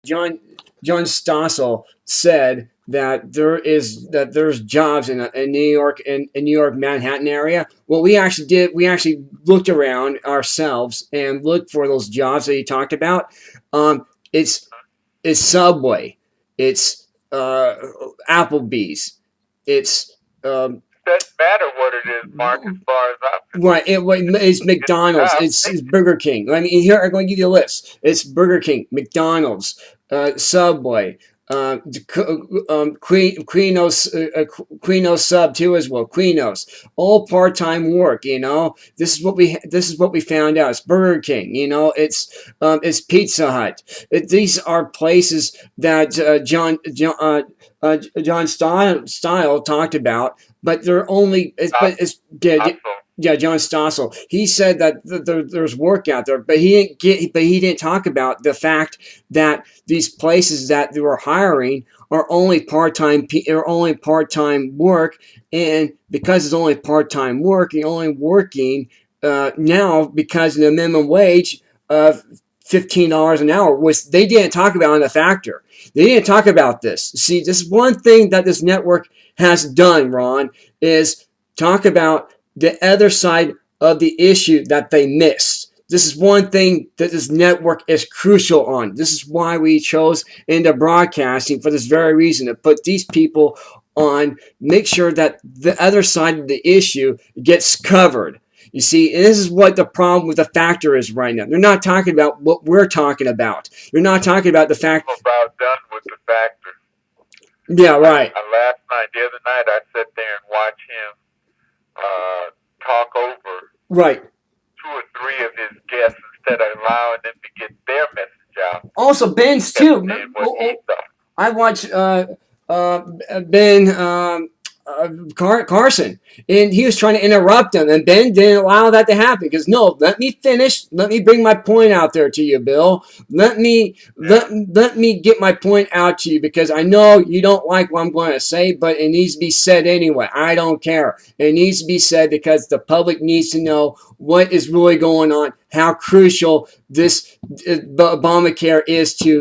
John Stossel said that there's jobs in New York, in New York Manhattan area. Well, we actually looked around ourselves and looked for those jobs that he talked about. It's Subway, it's Applebee's, it's Doesn't matter what it is, Mark, as far as I'm right. concerned. It's McDonald's. It's Burger King. I mean, here I'm going to give you a list. It's Burger King, McDonald's, Subway, Quino's Sub too as well. Quino's, all part-time work. This is what we found out. It's Burger King. It's Pizza Hut. These are places that John Style talked about, but they're only. Yeah, John Stossel. He said that there's work out there, but he didn't talk about the fact that these places that they were hiring are only part-time work, and because it's only part-time work, you're only working now because of the minimum wage of $15 an hour, which they didn't talk about in the factor. They didn't talk about this. See, this is one thing that this network has done, Ron, is talk about the other side of the issue that they missed. This is one thing that this network is crucial on. This is why we chose into broadcasting, for this very reason, to put these people on, make sure that the other side of the issue gets covered. You see, and this is what the problem with the factor is right now. They're not talking about what we're talking about. They're not talking about the fact. I'm about done with the factor. Yeah, right. Last night, the other night, I sat there and watched him talk over right 2 or 3 of his guests instead of allowing them to get their message out. Also, Ben's too. I watched Ben Carson, and he was trying to interrupt him, and Ben didn't allow that to happen because no, let me finish. Let me bring my point out there to you, Bill. Let me get my point out to you because I know you don't like what I'm going to say, but it needs to be said anyway. I don't care. It needs to be said because the public needs to know what is really going on, how crucial this Obamacare is to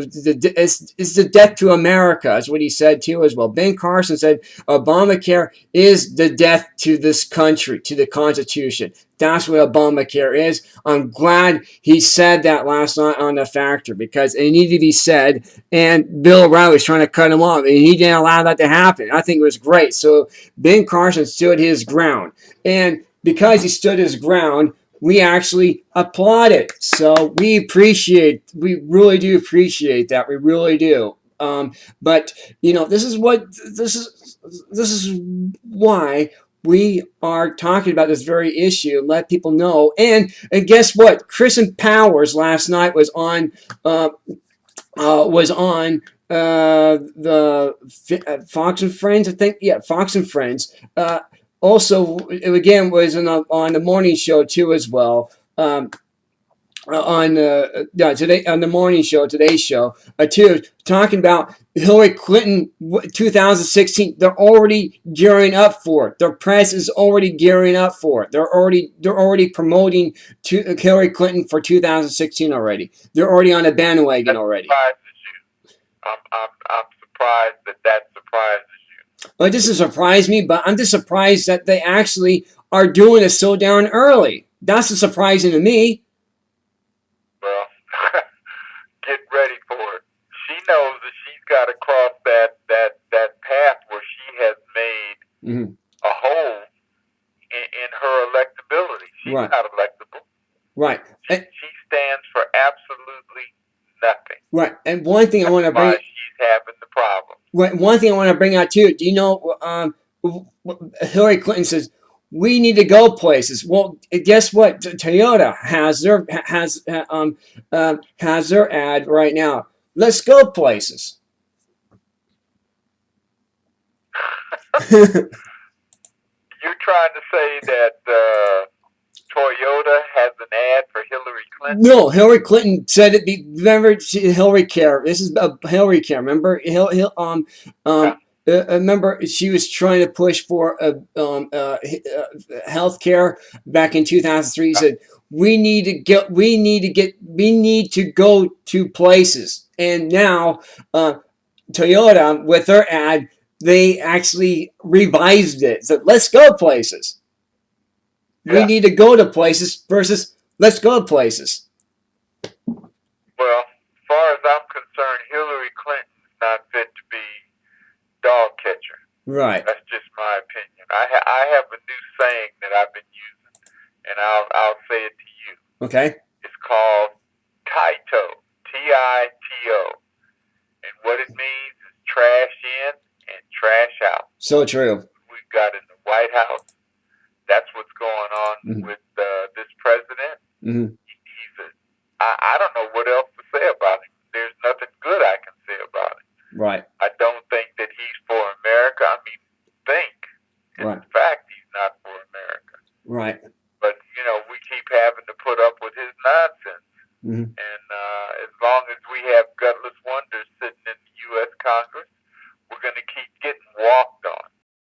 is the death to America, is what he said too as well. Ben Carson said Obamacare is the death to this country, to the Constitution. That's what Obamacare is. I'm glad he said that last night on the factor because it needed to be said, and Bill O'Reilly was trying to cut him off, and he didn't allow that to happen. I think it was great. So Ben Carson stood his ground, and because he stood his ground, we actually applaud it. So we really do appreciate that. We really do. But this is why we are talking about this very issue and let people know. And guess what? Kristen Powers last night was on the Fox and Friends, I think. Yeah, Fox and Friends. Also, again, was on the morning show too as well. Today on the morning show, today's show, too, talking about Hillary Clinton 2016. They're already gearing up for it. Their press is already gearing up for it. They're already promoting Hillary Clinton for 2016 already. They're already on a bandwagon already. I'm surprised that surprises you. Well, it doesn't surprise me, but I'm just surprised that they actually are doing it so down early. That's surprising to me. Well, get ready for it. She knows that she's got to cross that path where she has made a hole in her electability. She's not electable. Right. She stands for absolutely nothing. Right. And one thing I want to bring. She's having the problem. Right. One thing I want to bring out too. Do you know Hillary Clinton says we need to go places? Well, guess what? Toyota has their ad right now. Let's go places. You're trying to say that Toyota has an ad for Hillary Clinton? No, Hillary Clinton said it. Remember, Hillary Care. This is Hillary Care. Remember, remember, she was trying to push for health care back in 2003. She said we need to go to places. And now Toyota, with their ad, they actually revised it. So let's go places. Yeah. We need to go to places versus let's go places. Well, as far as I'm concerned, Hillary Clinton's not fit to be dog catcher. Right. That's just my opinion. I have a new saying that I've been using, and I'll say it to you. Okay. It's called TITO, TITO, and what it means is trash in and trash out. So true. We've got in the White House. That's what's going on with this president. I don't know what else to say about him. There's nothing good I can say about him. Right. I don't think that he's for America. I mean, in fact, he's not for America. Right. But, we keep having to put up with his nonsense. And as long as we have gutless wonders sitting in the U.S. Congress, we're going to keep getting